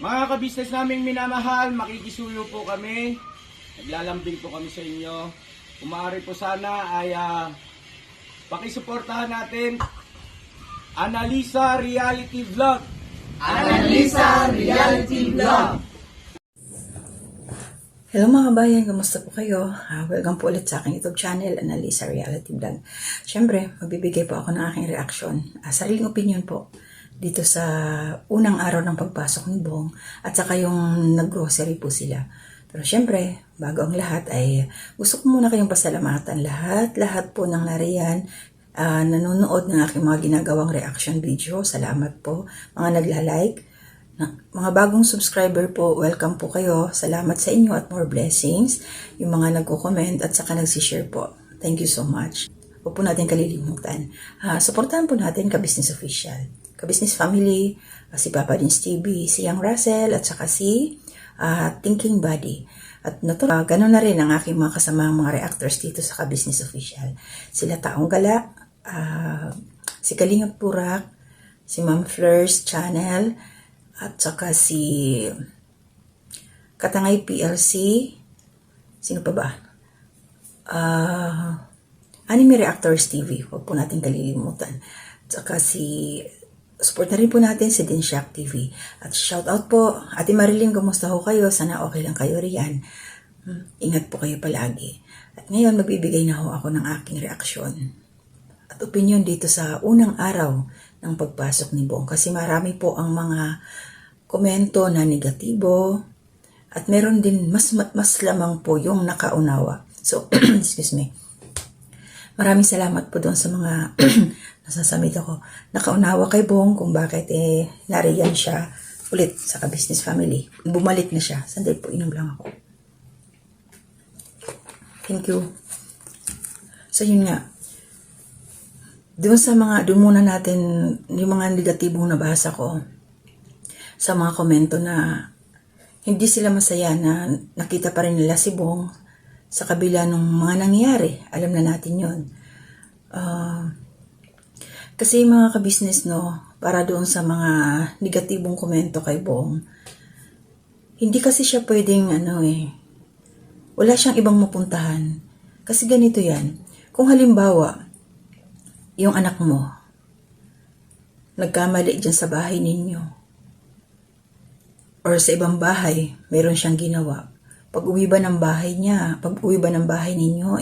Mga kabisnes naming minamahal, makikisuyo po kami. Naglalambing po kami sa inyo. Kung maaari po sana ay pakisuportahan natin Analisa Reality Vlog. Analisa Reality Vlog. Hello mga bayan, kamusta po kayo? Welcome po ulit sa aking YouTube channel, Analisa Reality Vlog. Siyempre, magbibigay po ako ng aking reaksyon, sariling opinion po, dito sa unang araw ng pagpasok ni Bong at saka yung nag-grocery po sila. Pero siyempre, bago ang lahat ay gusto ko muna kayong pasalamatan lahat po ng nariyan, nanonood ng aking mga ginagawang reaction video. Salamat po, mga nagla-like. Mga bagong subscriber po, welcome po kayo. Salamat sa inyo at more blessings. Yung mga nagko-comment at saka nagsishare po. Thank you so much. Huwag po natin kalilimutan. Suportahan po natin Ka-Business Official, Ka-Business Family, si Papa Dins TV, si Young Russell, at saka si Thinking Buddy. At gano'n na rin ang aking mga kasama mga reactors dito sa Ka-Business Official. Sila Taong Gala, si Kalingap Purak, si Ma'am Fleurs Channel, at saka si Katangay PLC, sino pa ba? Anime Reactors TV, huwag po natin kalilimutan. At saka support na rin po natin si Dinshack TV. At shout out po, Ate Marilyn, kumusta ho kayo? Sana okay lang kayo riyan. Ingat po kayo palagi. At ngayon, magbibigay na ho ako ng aking reaksyon at opinion dito sa unang araw ng pagpasok ni Bong. Kasi marami po ang mga komento na negatibo at meron din mas lamang po yung nakaunawa. So, excuse me. Maraming salamat po doon sa mga nasasamit ako. Nakaunawa kay Bong kung bakit nariyan siya ulit sa Ka-Business Family. Bumalik na siya. Sandali po, inom lang ako. Thank you. So, yun nga. Doon muna natin yung mga negatibong nabasa ko sa mga komento na hindi sila masaya na nakita pa rin nila si Bong sa kabila ng mga nangyari. Alam na natin yun. Kasi mga ka-business, para doon sa mga negatibong komento kay Bong, hindi kasi siya pwedeng wala siyang ibang mapuntahan. Kasi ganito yan. Kung halimbawa, yung anak mo, nagkamali dyan sa bahay ninyo, or sa ibang bahay, mayroon siyang ginawa. Pag uwi ba ng bahay niya, pag uwi ba ng bahay ninyo,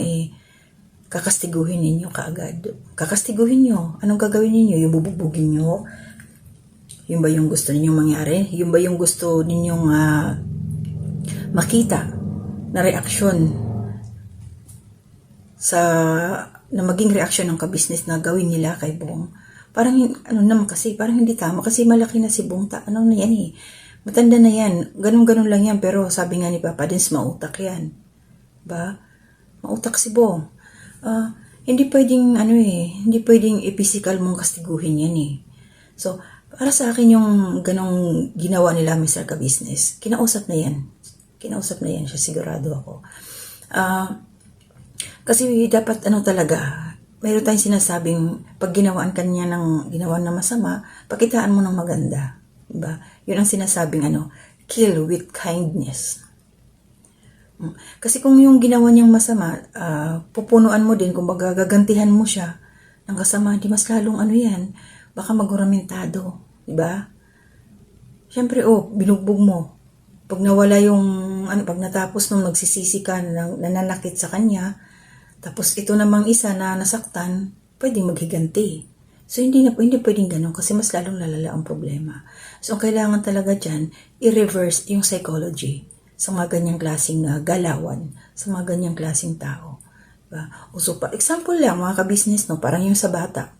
kakastiguhin ninyo kaagad. Kakastiguhin nyo. Anong gagawin ninyo? Yung bububugin nyo? Yun ba yung gusto ninyong mangyari? Yun ba yung gusto ninyong makita na reaksyon na maging reaksyon ng ka-business na gawin nila kay Bong? Parang, naman kasi, parang hindi tama. Kasi malaki na si Bong. Ano na yan matanda na yan. Ganun-ganun lang yan. Pero sabi nga ni Papa Dins, mautak yan. Ba? Mautak si Bong. Hindi pwedeng, hindi pwedeng i-physical mong kastiguhin yan So, para sa akin yung ganong ginawa nila Mr. Ka-Business, kinausap na yan. Kinausap na yan siya, sigurado ako. Kasi dapat talaga, mayroon tayong sinasabing, pag ginawaan kanya ng ginawa na masama, pakitaan mo ng maganda. Diba? Yun ang sinasabing kill with kindness. Kasi kung yung ginawa niyang masama, pupunuan mo din, kung gagantihan mo siya ng kasama, di mas lalong yan, baka maguramentado. Diba? Siyempre, binugbog mo. Pag nawala yung, pag natapos nung magsisisi ka na nananakit sa kanya, tapos ito namang isa na nasaktan, pwedeng maghiganti. So, hindi pwedeng ganun kasi mas lalong lalala ang problema. So, kailangan talaga dyan, i-reverse yung psychology sa mga ganyang klaseng galawan, sa mga ganyang klaseng tao. Diba? Example lang, mga ka-business, parang yung sa bata.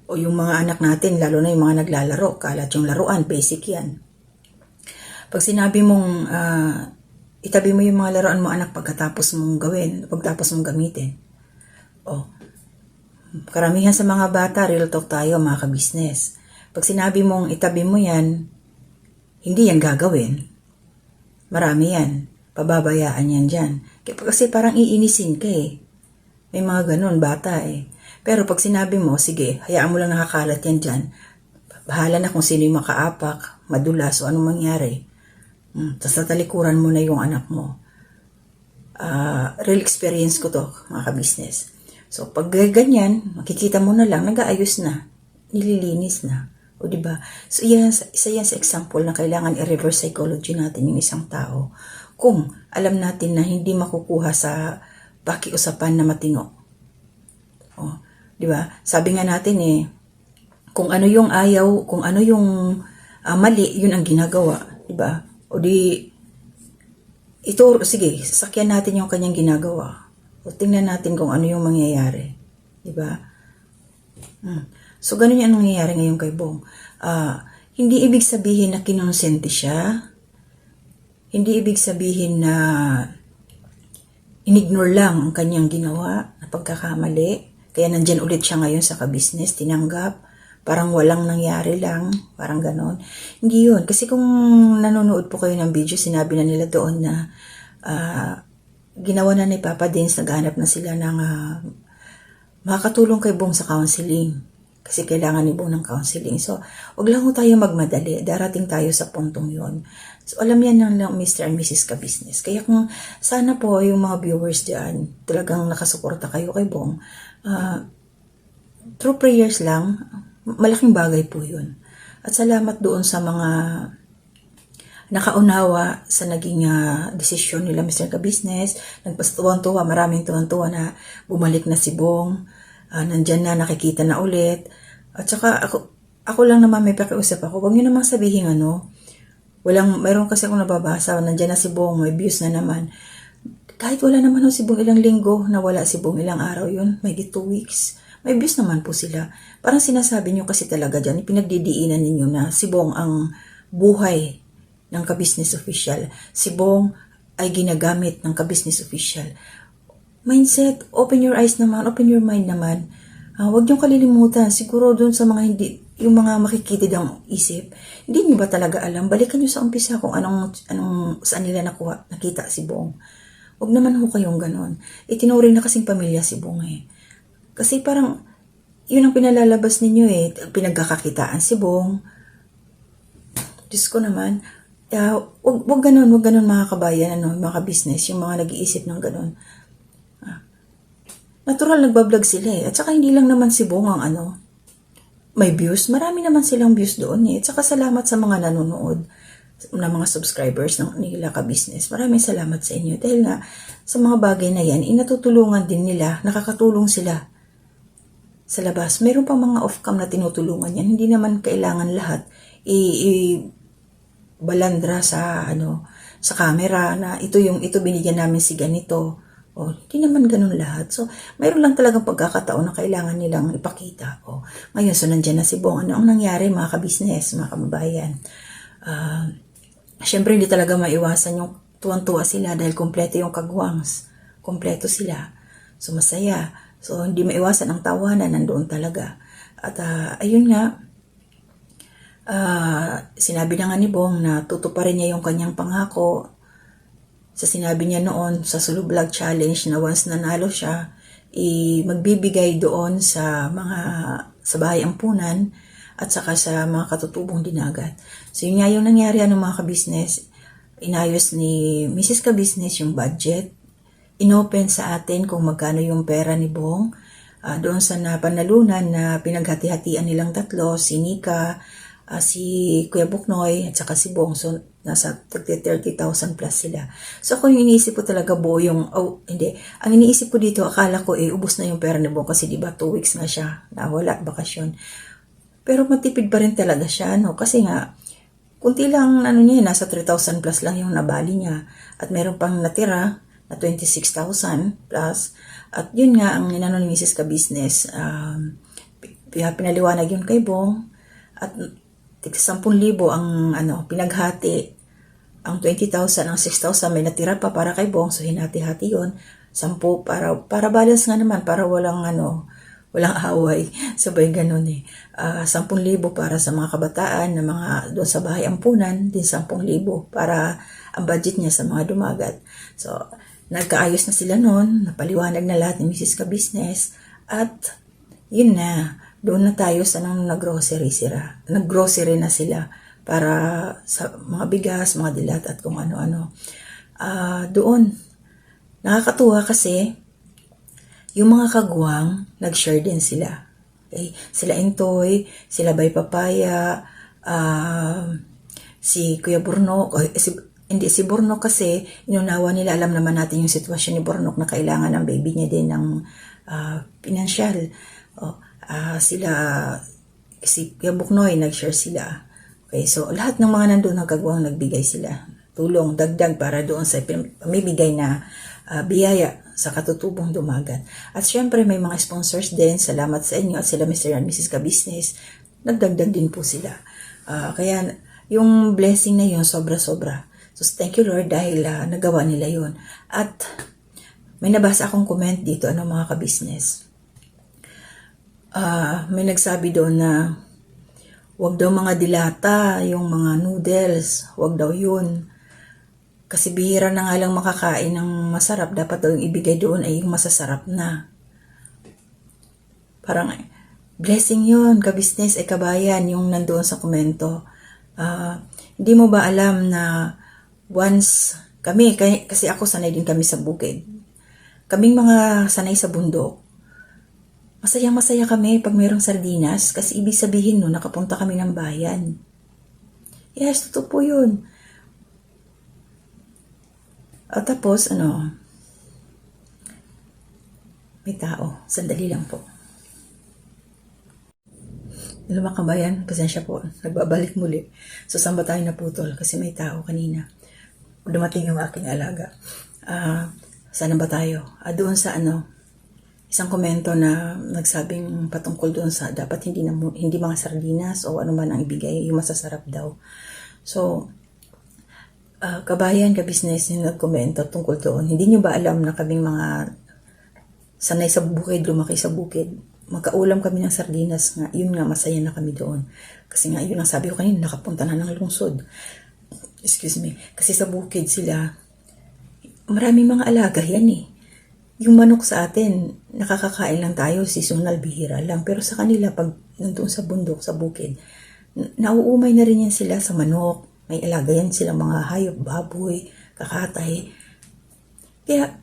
O yung mga anak natin, lalo na yung mga naglalaro, kalat yung laruan, basic yan. Pag sinabi mong, itabi mo yung mga laruan mo anak pagkatapos mong gamitin. Karamihan sa mga bata, real talk tayo mga ka-business. Pag sinabi mong itabi mo yan, hindi yan gagawin. Marami yan. Pababayaan yan dyan. Kasi parang iinisin ka May mga ganun, bata Pero pag sinabi mo, sige, hayaan mo lang nakakalat yan dyan. bahala na kung sino yung makaapak, madulas o anong mangyari. Tapos natalikuran mo na yung anak mo. Real experience ko to, mga ka-business. So, pag ganyan, makikita mo na lang, nag-aayos na, nililinis na. O, diba? So, isa yan sa example na kailangan i-reverse psychology natin yung isang tao. Kung alam natin na hindi makukuha sa pakiusapan na matino. O, diba? Sabi nga natin kung ano yung ayaw, kung ano yung mali, yun ang ginagawa. Diba? O di, ito, sige, sakyan natin yung kanyang ginagawa. O tingnan natin kung ano yung mangyayari. Diba? So, ganun yung nangyayari ngayon kay Bong. Hindi ibig sabihin na kinonsente siya. Hindi ibig sabihin na inignore lang ang kanyang ginawa na pagkakamali. Kaya nandyan ulit siya ngayon sa ka-business, tinanggap. Parang walang nangyari lang, parang ganon. Hindi yun. Kasi kung nanonood po kayo ng video, sinabi na nila doon na ginawa na ni Papa Dins, naghanap na sila ng makakatulong kay Bong sa counseling. Kasi kailangan ni Bong ng counseling. So, wag lang tayo magmadali. Darating tayo sa puntong yun. So, alam yan ng Mr. and Mrs. Ka-Business. Kaya kung sana po yung mga viewers dyan, talagang nakasuporta kayo kay Bong, through prayers lang, malaking bagay po yun. At salamat doon sa mga nakaunawa sa naging desisyon nila Mr. Ka-Business. Nagpatuwan-tuwa, maraming tuwan-tuwa na bumalik na si Bong. Nandyan na, nakikita na ulit. At saka ako lang naman may pakiusap ako. Huwag nyo namang sabihin mayroon kasi akong nababasa, nandyan na si Bong, may views na naman. Kahit wala naman si Bong ilang linggo, nawala si Bong ilang araw yun, may 2 weeks. May views naman po sila. Parang sinasabi nyo kasi talaga dyan, pinagdidiinan ninyo na si Bong ang buhay ng ka-business official. Si Bong ay ginagamit ng ka-business official. Mindset, open your eyes naman, open your mind naman. Huwag niyong kalilimutan, siguro doon sa mga yung mga makikitid ang isip, hindi niyo ba talaga alam? Balikan niyo sa umpisa kung saan nila nakita si Bong. Huwag naman ho kayong ganon. Itinuring na kasing pamilya si Bong Kasi parang, yun ang pinalalabas ninyo pinagkakakitaan si Bong. Diyos ko naman, wag ganon mga kabayan, mga business, yung mga nag-iisip ng ganon. Natural nagbablog sila At saka hindi lang naman si Bong ang may views. Marami naman silang views doon At saka salamat sa mga nanonood na mga subscribers ng nila ka-business. Maraming salamat sa inyo. Dahil nga, sa mga bagay na yan, inatutulungan din nila, nakakatulong sila sa labas. Meron pang mga off-cam na tinutulungan yan. Hindi naman kailangan lahat balandra sa camera na ito binigyan namin si ganito. Hindi naman ganun lahat. So, mayroon lang talagang pagkakataon na kailangan nilang ipakita. Ngayon, so nandyan na si Bong. Ano ang nangyari mga ka-business, mga kababayan? Siyempre, hindi talaga maiwasan yung tuwan-tuwa sila dahil kompleto yung kagwangs. Kompleto sila. So, masaya. So, hindi maiwasan ang tawanan, nandoon talaga. At, ayun nga, sinabi na nga ni Bong na tutuparin niya yung kanyang pangako sa sinabi niya noon sa Sulu Vlog Challenge na once nanalo siya, magbibigay doon sa bahay ampunan at saka sa mga katutubong dinagat. So yun nga yung nangyari mga ka-business. Inayos ni Mrs. Ka-Business yung budget. Inopen sa atin kung magkano yung pera ni Bong. Doon sa napanalunan na pinaghati-hatian nilang tatlo, si Nika, si Kuya Buknoy at saka si Bong. So nasa 30,000 plus sila. So ako yung iniisip ko talaga hindi. Ang iniisip ko dito, akala ko ubos na yung pera ni Bong kasi diba 2 weeks na siya, nawala, bakasyon. Pero matipid pa rin talaga siya, Kasi nga, kunti lang, nasa 3,000 plus lang yung nabali niya. At meron pang natira na 26,000 plus. At yun nga, ang inano ni Mrs. Ka-Business, pinaliwanag yun kay Bong. At 10,000 ang pinaghati. Ang 20,000, ang 6,000 may natira pa para kay Bong. So hinati-hati yun. 10 para balance nga naman, para walang away. Sabay ganun 10,000 para sa mga kabataan na mga doon sa bahay ampunan, din 10,000 para ang budget niya sa mga dumagat. So nagkaayos na sila noon, napaliwanag na lahat ni Mrs. Ka-Business at yun na, doon na tayo sa nag-grocery na sila para sa mga bigas, mga dilat at kung ano-ano. Doon, nakakatuwa kasi yung mga kagwang, nag-share din sila. Okay? Sila Intoy, sila Bay Papaya, si Kuya Burnok, hindi si Burnok kasi inunawa nila, alam naman natin yung sitwasyon ni Burnok na kailangan ng baby niya din ng pinansyal. Si Kuya Buknoy, nag-share sila. Okay, so lahat ng mga nandun nagkagwang nagbigay sila. Tulong, dagdag para doon sa pamibigay na biyaya sa katutubong dumagat. At syempre may mga sponsors din, salamat sa inyo at sila Mr. and Mrs. Ka-Business, nagdagdag din po sila. Kaya yung blessing na yun, sobra-sobra. So thank you Lord dahil nagawa nila yun. At may nabasa akong comment dito, mga ka-business. May nagsabi doon na wag daw mga dilata, yung mga noodles, wag daw yun. Kasi bihira na nga lang makakain ng masarap, dapat daw yung ibigay doon ay yung masasarap na. Parang blessing yun, ka-business, kabayan, yung nandoon sa komento. Hindi mo ba alam na once kami, kasi ako sanay din kami sa bukid. Kaming mga sanay sa bundok, masaya kami pag mayroong sardinas kasi ibig sabihin no, nakapunta kami ng bayan. Yes, totoo po yun. At tapos, may tao. Sandali lang po. Hello mga kabayan, pasensya po. Nagbabalik muli. So, saan ba tayo naputol? Kasi may tao kanina. Dumating yung aking alaga. Saan ba tayo? Doon sa isang komento na nagsabing patungkol doon sa dapat hindi mga sardinas o ano man ang ibigay, yung masasarap daw. So, kabayan, ka-business yung nagkomento tungkol doon. Hindi nyo ba alam na kaming mga sanay sa bukid, lumaki sa bukid, magkaulam kami ng sardinas nga, yun nga, masaya na kami doon. Kasi nga, yun ang sabi ko kanina, nakapunta na ng lungsod. Excuse me. Kasi sa bukid sila, maraming mga alaga yan eh. Yung manok sa atin, nakakakain lang tayo, seasonal, bihira lang. Pero sa kanila, pag nandun sa bundok, sa bukid, nauumay na rin yan sila sa manok. May alaga yan silang mga hayop, baboy, kakatay. Kaya,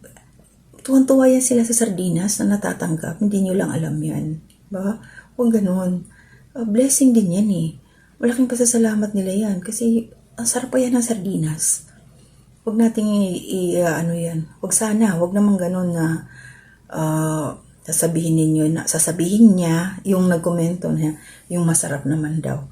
tuwan-tuwa yan sila sa sardinas na natatanggap. Hindi nyo lang alam yan. Ba? Huwag ganun. Blessing din yan eh. Malaking pasasalamat nila yan. Kasi, ang sarap pa yan ng sardinas. Huwag nating yan. Huwag naman ganun na sasabihin niya yung nagkomento na yung masarap naman daw.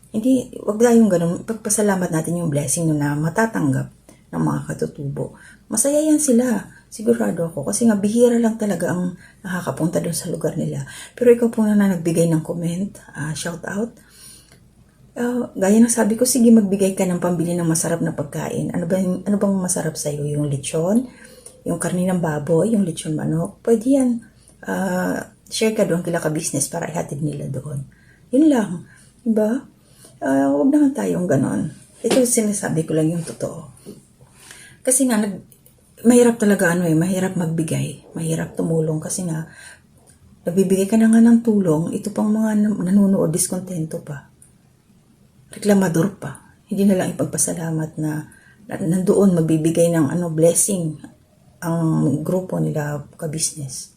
Hindi, huwag tayong ganun. Pagpasalamat natin yung blessing na matatanggap ng mga katutubo. Masaya yan sila. Sigurado ako. Kasi nga bihira lang talaga ang nakakapunta doon sa lugar nila. Pero ikaw po na nagbigay ng comment, shout out. Gaya ng sabi ko, sige magbigay ka ng pambili ng masarap na pagkain. Ano bang masarap sa iyo? Yung lechon, yung karne ng baboy, yung lechon manok. Pwede yan. Share ka doon kila ka-business para ihatid nila doon. Yun lang. Diba? Huwag naman tayong ganon. Ito sinasabi ko lang yung totoo. Kasi nga, mahirap talaga mahirap magbigay. Mahirap tumulong kasi nga, nagbibigay ka na nga ng tulong, ito pang mga nanonood, diskontento pa. Reklamador pa. Hindi na lang ipagpasalamat na nandoon magbibigay ng blessing ang grupo nila ka-business.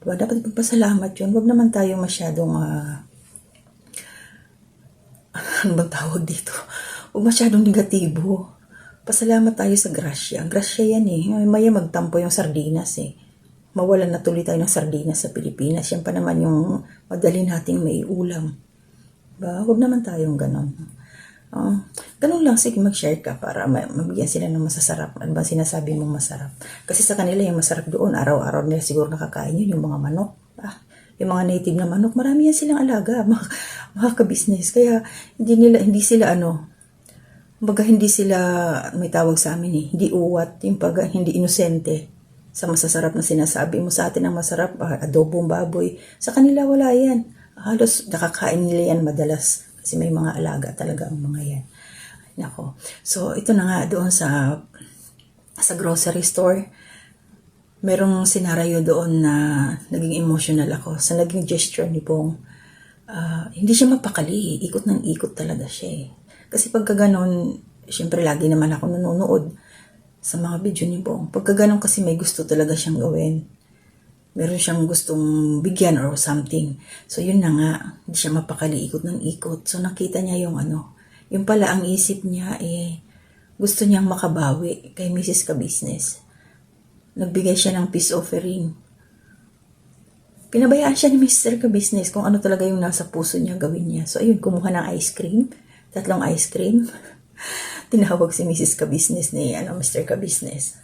Diba? Dapat ipagpasalamat yun. Huwag naman tayo masyadong ano bang tawag dito? Huwag masyadong negatibo. Pasalamat tayo sa grasya. Grasya yan eh. Maya magtampo yung sardinas eh. Mawalan na tuloy tayo ng sardinas sa Pilipinas. Yan pa naman yung madali nating may ulam. Ba, huwag naman tayong ganon. Ganun lang, sige mag-share ka para mabigyan sila ng masasarap. Ano ba sinasabi mong masarap? Kasi sa kanila yung masarap doon, araw-araw nila siguro nakakain yun, yung mga manok. Yung mga native na manok, marami yan silang alaga, mga ka-business. Kaya hindi sila may tawag sa amin eh, hindi uwat, yung hindi inosente sa masasarap na sinasabi mo sa atin ang masarap, adobong baboy. Sa kanila wala yan. Halos nakakain nila yan madalas kasi may mga alaga talaga ang mga yan. Nako. So, ito na nga doon sa grocery store. merong senaryo doon na naging emotional ako sa naging gesture ni Bong. Hindi siya mapakali, ikot ng ikot talaga siya eh. Kasi pagka ganon, syempre lagi naman ako nanonood sa mga video ni Bong. Pagka ganon kasi may gusto talaga siyang gawin. Meron siyang gustong bigyan or something. So yun na nga, hindi siya mapakali, ikot ng ikot. So nakita niya yung yung pala ang isip niya gusto niyang makabawi kay Mrs. Ka-Business. Nagbigay siya ng peace offering. Pinabayaan siya ni Mr. Ka-Business kung ano talaga yung nasa puso niya gawin niya. So ayun, kumuha ng ice cream. 3 ice cream. Tinawag si Mrs. Ka-Business ni Mr. Ka-Business.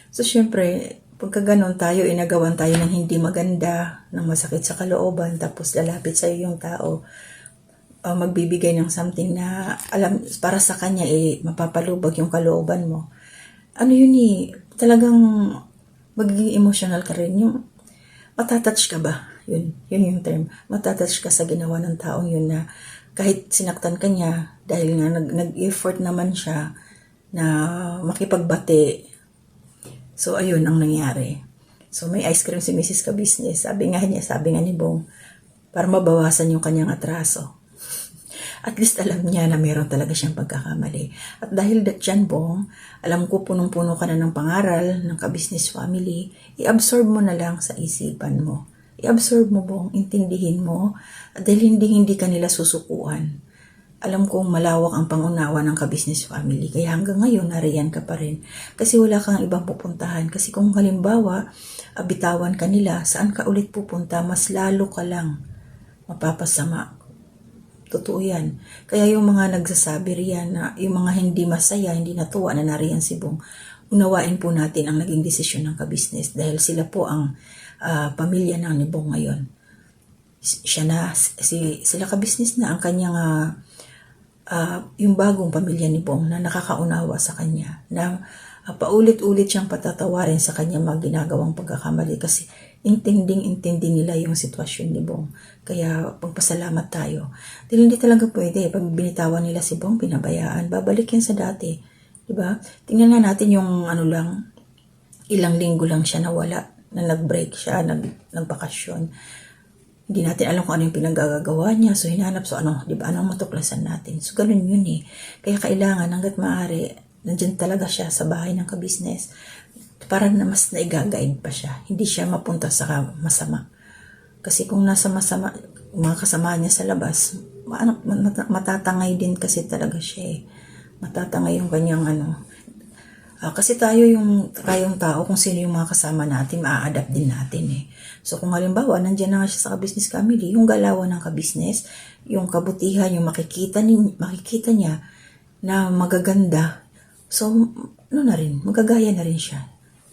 So syempre, pagka ganon tayo, inagawan tayo ng hindi maganda, ng masakit sa kalooban, tapos lalapit sa'yo yung tao, magbibigay ng something na alam, para sa kanya, mapapalubag yung kalooban mo. Ano yun talagang magiging emotional ka rin. Yung matatouch ka ba? Yun yung term. Matatouch ka sa ginawa ng taong yun na kahit sinaktan ka niya, dahil nga nag-effort naman siya na makipagbati. So, ayun ang nangyari. So, may ice cream si Mrs. Ka-Business. Sabi nga ni Bong, para mabawasan yung kanyang atraso. At least alam niya na meron talaga siyang pagkakamali. At dahil dyan, Bong, alam ko punong-puno ka na ng pangaral ng Ka-Business family, i-absorb mo na lang sa isipan mo. I-absorb mo, Bong, intindihin mo, at dahil hindi ka nila susukuan. Alam kong malawak ang pangunawa ng Ka-Business family, kaya hanggang ngayon nariyan ka pa rin. Kasi wala kang ibang pupuntahan. Kasi kung halimbawa, bitawan ka nila, saan ka ulit pupunta, mas lalo ka lang mapapasama. Totoo yan. Kaya yung mga nagsasabi riyan na yung mga hindi masaya, hindi natuwa na nariyan si Bong, unawain po natin ang naging desisyon ng Ka-Business dahil sila po ang pamilya ng ni Bong ngayon. Sila Ka-Business na ang kanyang yung bagong pamilya ni Bong na nakakaunawa sa kanya, na paulit-ulit siyang patatawarin sa kanya mga ginagawang pagkakamali kasi intindi nila yung sitwasyon ni Bong. Kaya pagpasalamat tayo. Dahil hindi talaga pwede, pag binitawan nila si Bong, pinabayaan, babalik yan sa dati. Diba? Tingnan nga natin yung ilang linggo lang siya nawala, na nag-break siya, nagbakasyon. Hindi natin alam kung ano yung pinagagagawa niya. So, hinanap. So, diba? Anong matuklasan natin? So, ganun yun eh. Kaya kailangan, hanggat maaari, nandyan talaga siya sa bahay ng Ka-Business para na mas naiga-guide pa siya. Hindi siya mapunta sa masama. Kasi kung nasa masama, mga kasama niya sa labas, matatangay din kasi talaga siya eh. Matatangay yung kanyang kasi tayong tao, kung sino yung mga kasama natin, maa-adapt din natin eh. So kung halimbawa, nandiyan na nga siya sa Ka-Business family, yung galawan ng Ka-Business, yung kabutihan, yung makikita niya na magaganda, so magagaya na rin siya.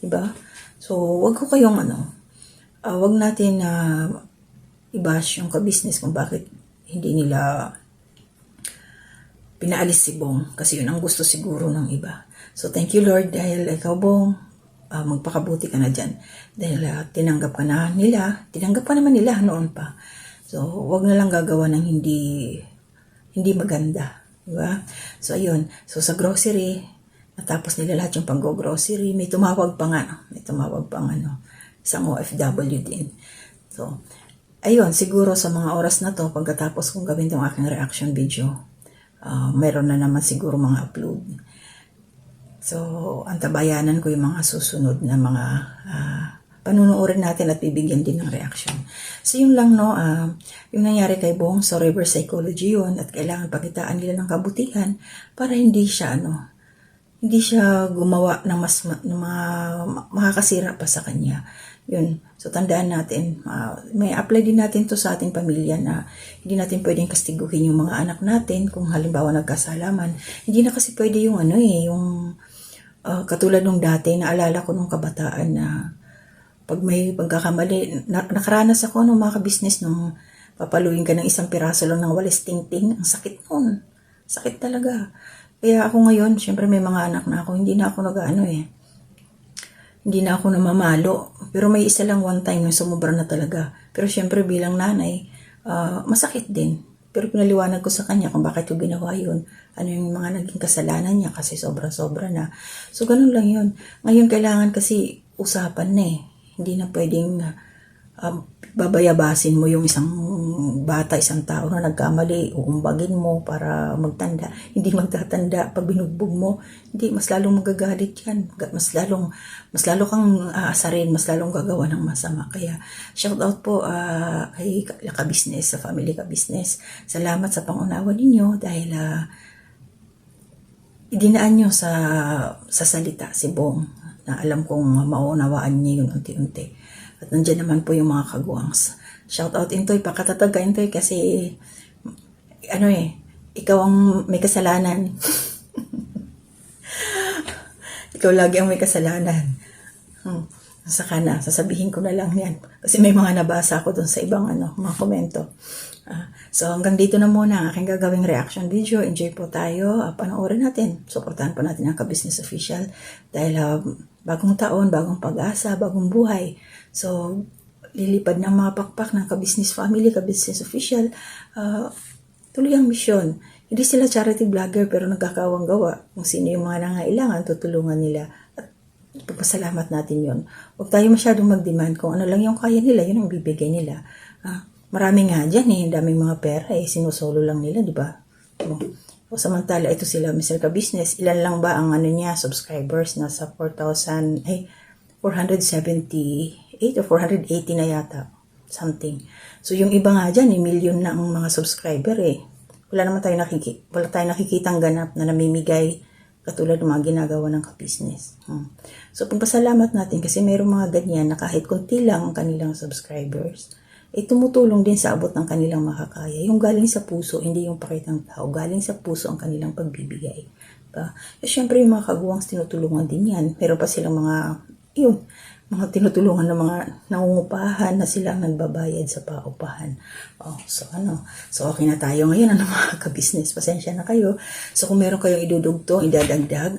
Diba? So wag ko kayong wag natin i-bash yung Ka-Business kung bakit hindi nila pinaalis si Bong, kasi yun ang gusto siguro ng iba. So, thank you Lord dahil ikaw Bong, magpakabuti ka na dyan. Dahil tinanggap ka naman nila noon pa. So, wag na lang gagawa ng hindi maganda. Diba? So, ayun. So, sa grocery, natapos nila lahat yung pag-grocery. May tumawag pa isang OFW din. So, ayun, siguro sa mga oras na to, pagkatapos kong gawin itong aking reaction video, mayroon na naman siguro mga upload. So, antabayanan ko yung mga susunod na mga panunuorin natin at bibigyan din ng reaction. So, yun lang yung nangyari kay Bong, so reverse psychology yun at kailangan pakitaan nila ng kabutihan para hindi siya gumawa ng mas makakasira pa sa kanya. Yun. So, tandaan natin, may apply din natin to sa ating pamilya na hindi natin pwedeng kastiguhin yung mga anak natin kung halimbawa nagkasalaman. Hindi na kasi pwede yung katulad nung dati, naalala ko nung kabataan na pag may pagkakamali, nakaranas ako nung mga Ka-Business nung papaluin ka ng isang piraso lang ng walis tingting. Ang sakit nun. Sakit talaga. Kaya ako ngayon, syempre may mga anak na ako, hindi na ako hindi na ako namamalo. Pero may isa lang one time na sumubra na talaga. Pero syempre bilang nanay, masakit din. Pero pinaliwanag ko sa kanya kung bakit ko ginawa yun. Ano yung mga naging kasalanan niya kasi sobra-sobra na. So ganun lang yun. Ngayon kailangan kasi usapan na eh. Hindi na pwedeng babayabasin mo yung isang bata, isang tao na nagkamali, uumbagin mo para magtanda. Hindi magtatanda pag binugbog mo. Hindi, mas lalong magagalit yan. Mas lalo kang aasarin, mas lalong gagawa ng masama. Kaya, shout out po kay Ka-Business, sa family Ka-Business. Salamat sa pangunawa ninyo dahil idinaan nyo sa salita si Bong na alam kong maunawaan niya yung unti-unti. At nandiyan naman po yung mga kaguwangs. Shout out Intoy, pakatatag ka Intoy kasi ikaw ang may kasalanan. Ikaw lagi ang may kasalanan. Saka na, sasabihin ko na lang yan. Kasi may mga nabasa ako dun sa ibang mga komento. So hanggang dito na muna ang aking gagawing reaction video. Enjoy po tayo. Panoorin natin. Supportahan po natin ang Ka-Business Official. Dahil bagong taon, bagong pag-asa, bagong buhay. So lilipad ng mga pakpak ng Ka-Business Family, Ka-Business Official. Tuloy ang misyon. Hindi sila charity vlogger pero nagkakawang gawa. Kung sino yung mga nangailangan, tutulungan nila. At pagpasalamat natin yon. Huwag tayo masyadong mag-demand. Kung ano lang yung kaya nila, yun ang bibigay nila. Marami nga dyan daming mga pera sinusolo lang nila, di ba? O samantala, ito sila, Mr. Ka-Business. Ilan lang ba ang niya, subscribers? Nasa 478 o 480 na yata. Something. So yung iba nga dyan, million na ang mga subscriber Wala tayong nakikitang ganap na namimigay katulad ng mga ginagawa ng Ka-Business. So pagpasalamat natin kasi mayroong mga ganyan na kahit konti lang ang kanilang subscribers, tumutulong din sa abot ng kanilang makakaya. Yung galing sa puso, hindi yung pakitang tao. Galing sa puso ang kanilang pagbibigay. Siyempre yung mga kaguwangs tinutulungan din yan. Meron pa silang mga tinutulungan ng mga nangungupahan na silang nagbabayad sa paupahan. So okay na tayo ngayon mga Ka-Business. Pasensya na kayo. So kung meron kayong idudugtong, idadagdag,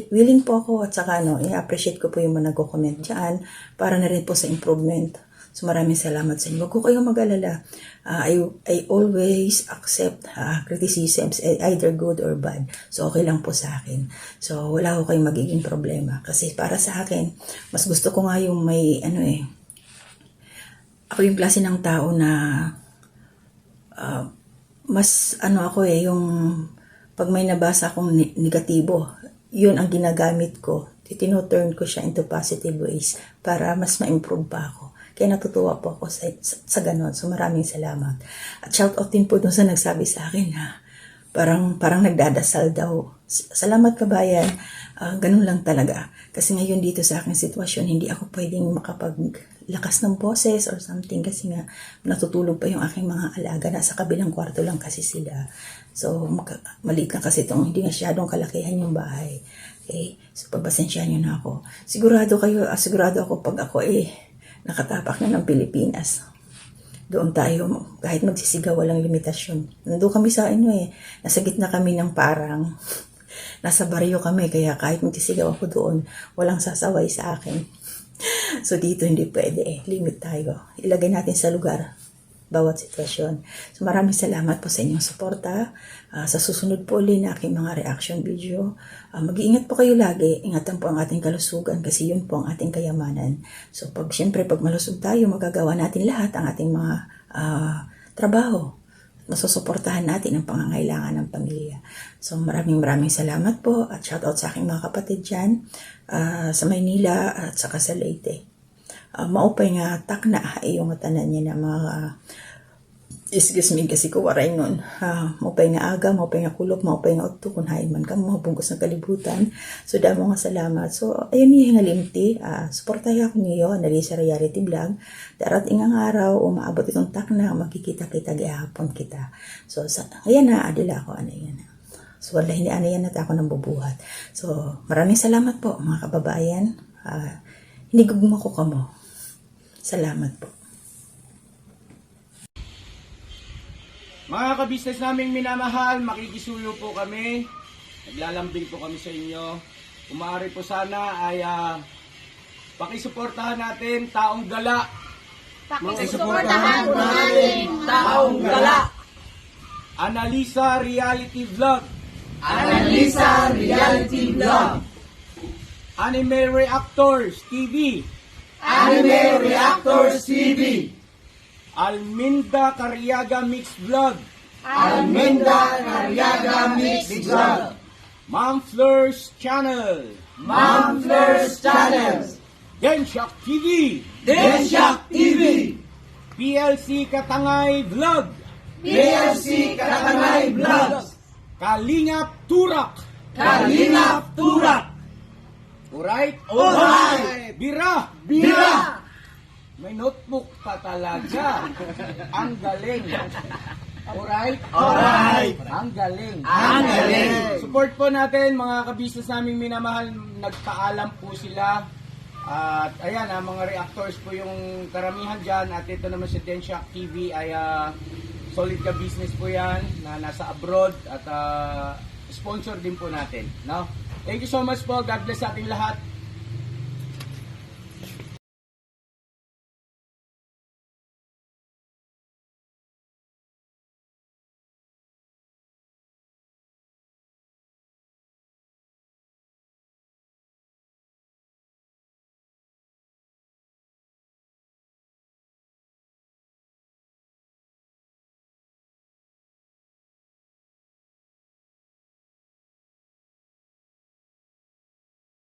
willing po ako at saka i-appreciate ko po yung mga nagko-comment dyan para na rin po sa improvement. So maraming salamat sa inyo. Huwag ko kayong mag-alala. I always accept criticisms, either good or bad. So okay lang po sa akin. So wala ko kayong magiging problema. Kasi para sa akin, mas gusto ko nga yung may ako yung klase ng tao na mas yung pag may nabasa akong negatibo, yun ang ginagamit ko. Tino-turn ko siya into positive ways para mas ma-improve pa ako. Kaya natutuwa po ako sa ganon. So maraming salamat. At shout out din po dun sa nagsabi sa akin parang nagdadasal daw. Salamat kabayan. Ganun lang talaga. Kasi ngayon dito sa aking sitwasyon, hindi ako pwedeng makapaglakas ng boses or something kasi nga natutulog pa yung aking mga alaga. Nasa kabilang kwarto lang kasi sila. So maliit lang kasi itong hindi masyadong kalakihan yung bahay. Okay? So pagpasensyahan nyo na ako. Sigurado ako pag ako nakatapak na ng Pilipinas. Doon tayo, kahit magsisigaw, walang limitasyon. Nandun kami sa nasa gitna kami ng parang, nasa baryo kami, kaya kahit magsisigaw ako doon, walang sasaway sa akin. So dito hindi pwede limit tayo. Ilagay natin sa lugar, bawat sitwasyon. So maraming salamat po sa inyong suporta. Sa susunod po ulit na aking mga reaction video. Mag-iingat po kayo lagi. Ingatan po ang ating kalusugan kasi yun po ang ating kayamanan. So siyempre pag malusog tayo, magagawa natin lahat ang ating mga trabaho. Masusuportahan natin ang pangangailangan ng pamilya. So maraming salamat po at shout out sa aking mga kapatid dyan sa Maynila at saka sa Leyte. Maupay nga takna yung tanan niya na mga excuse me kasi ko waray nun. Maupay nga aga, maupay nga kulop, maupay nga utto kung hain man kang mabungkos ng kalibutan. So damo nga salamat. So ayun yung halimti. Suportahan ko niyo na sa reality vlog. Darating ang araw, umaabot itong takna, makikita-kita gihapon kita. So ayan na, adila ako yan. So wala hindi yan na ako nang bubuhat. So maraming salamat po mga kababayan. Hindi gugma ko kamo. Salamat po. Mga Ka-Business naming minamahal, makikisuyo po kami. Naglalambing po kami sa inyo. Kung maaari po sana ay pakisuportahan natin Taong Gala. Pakisuportahan po natin Taong Gala. Analisa Reality Vlog. Analisa Reality Vlog. Anime Reactors TV, Anime Reactors TV, Alminda Cariaga Mix Vlog, Alminda Cariaga Mix Vlog, Ma'am Fleurs Channel, Ma'am Fleurs Channel, Densyak TV, Densyak TV, PLC Katangay Vlog, PLC Katangay Vlog, Kalingap Turak. Kalingap Turak, Alright? Alright. Bira! Bira, May notebook pa talaga. Ang galing. Alright? Alright. Ang galing. Ang galing. Support po natin mga kabisnes naming minamahal. Nagpaalam po sila. At ayan, mga reactors po yung karamihan dyan. At ito naman si Densyak TV ay solid ka business po yan na nasa abroad. At sponsor din po natin. No? Thank you so much po. God bless sa ating lahat.